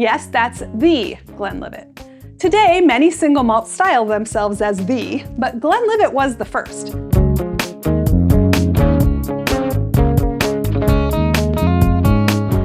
Yes, that's the Glenlivet. Today, many single malts style themselves as the, but Glenlivet was the first.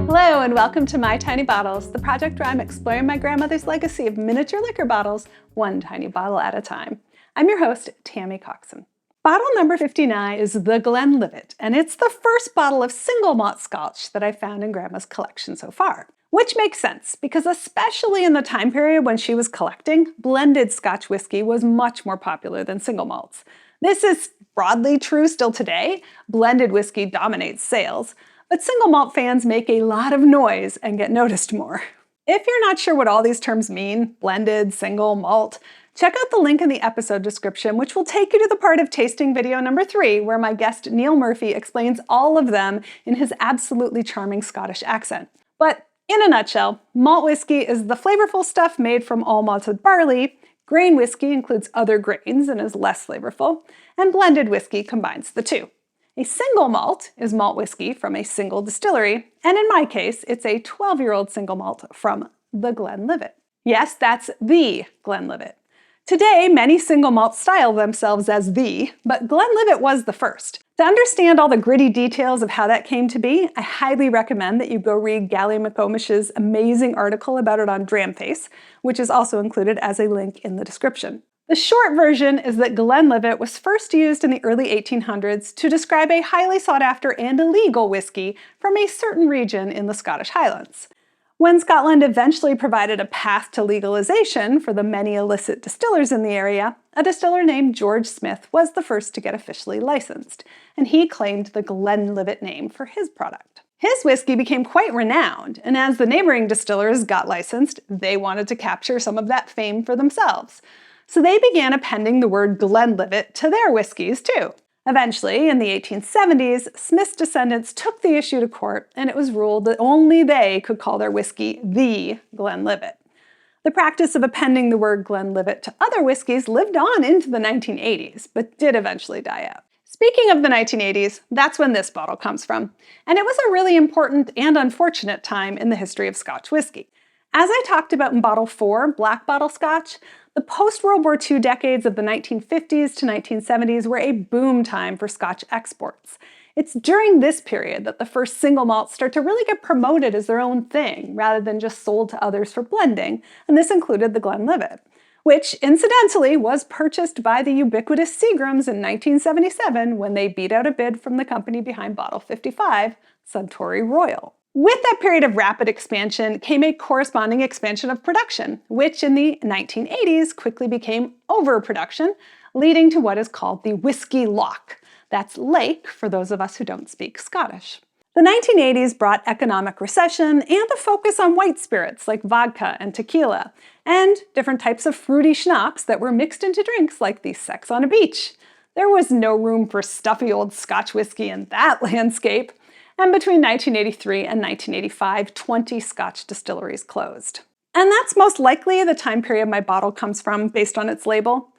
Hello and welcome to My Tiny Bottles, the project where I'm exploring my grandmother's legacy of miniature liquor bottles, one tiny bottle at a time. I'm your host, Tammy Coxon. Bottle number 59 is the Glenlivet, and it's the first bottle of single malt Scotch that I found in Grandma's collection so far. Which makes sense, because especially in the time period when she was collecting, blended Scotch whiskey was much more popular than single malts. This is broadly true still today. Blended whiskey dominates sales, but single malt fans make a lot of noise and get noticed more. If you're not sure what all these terms mean, blended, single, malt, check out the link in the episode description, which will take you to the part of tasting video number 3, where my guest Neill Murphy explains all of them in his absolutely charming Scottish accent. But in a nutshell, malt whiskey is the flavorful stuff made from all malted barley, grain whiskey includes other grains and is less flavorful, and blended whiskey combines the two. A single malt is malt whiskey from a single distillery, and in my case, it's a 12-year-old single malt from the Glenlivet. Yes, that's the Glenlivet. Today, many single malts style themselves as the, but Glenlivet was the first. To understand all the gritty details of how that came to be, I highly recommend that you go read Gallie MacOmish's amazing article about it on Dramface, which is also included as a link in the description. The short version is that Glenlivet was first used in the early 1800s to describe a highly sought after and illegal whiskey from a certain region in the Scottish Highlands. When Scotland eventually provided a path to legalization for the many illicit distillers in the area, a distiller named George Smith was the first to get officially licensed, and he claimed the Glenlivet name for his product. His whiskey became quite renowned, and as the neighboring distillers got licensed, they wanted to capture some of that fame for themselves. So they began appending the word Glenlivet to their whiskeys too. Eventually, in the 1870s, Smith's descendants took the issue to court, and it was ruled that only they could call their whiskey the Glenlivet. The practice of appending the word Glenlivet to other whiskeys lived on into the 1980s, but did eventually die out. Speaking of the 1980s, that's when this bottle comes from, and it was a really important and unfortunate time in the history of Scotch whiskey. As I talked about in Bottle 4, Black Bottle Scotch, the post-World War II decades of the 1950s to 1970s were a boom time for Scotch exports. It's during this period that the first single malts start to really get promoted as their own thing, rather than just sold to others for blending, and this included the Glenlivet, which incidentally was purchased by the ubiquitous Seagrams in 1977 when they beat out a bid from the company behind Bottle 55, Suntory Royal. With that period of rapid expansion came a corresponding expansion of production, which in the 1980s quickly became overproduction, leading to what is called the whisky loch. That's lake for those of us who don't speak Scottish. The 1980s brought economic recession and a focus on white spirits like vodka and tequila, and different types of fruity schnapps that were mixed into drinks like the Sex on a Beach. There was no room for stuffy old Scotch whiskey in that landscape. And between 1983 and 1985, 20 Scotch distilleries closed. And that's most likely the time period my bottle comes from based on its label.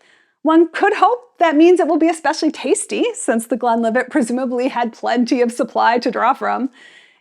One could hope that means it will be especially tasty, since the Glenlivet presumably had plenty of supply to draw from.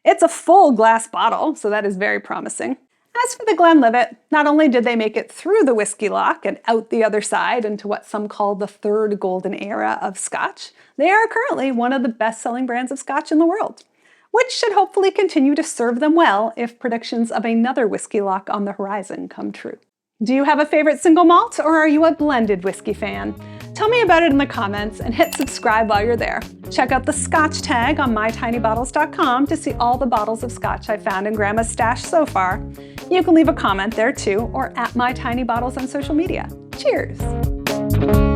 It's a full glass bottle, so that is very promising. As for the Glenlivet, not only did they make it through the whisky loch and out the other side into what some call the third golden era of Scotch, they are currently one of the best-selling brands of Scotch in the world, which should hopefully continue to serve them well if predictions of another whisky loch on the horizon come true. Do you have a favorite single malt, or are you a blended whiskey fan? Tell me about it in the comments and hit subscribe while you're there. Check out the Scotch tag on mytinybottles.com to see all the bottles of Scotch I found in Grandma's stash so far. You can leave a comment there too, or at mytinybottles on social media. Cheers!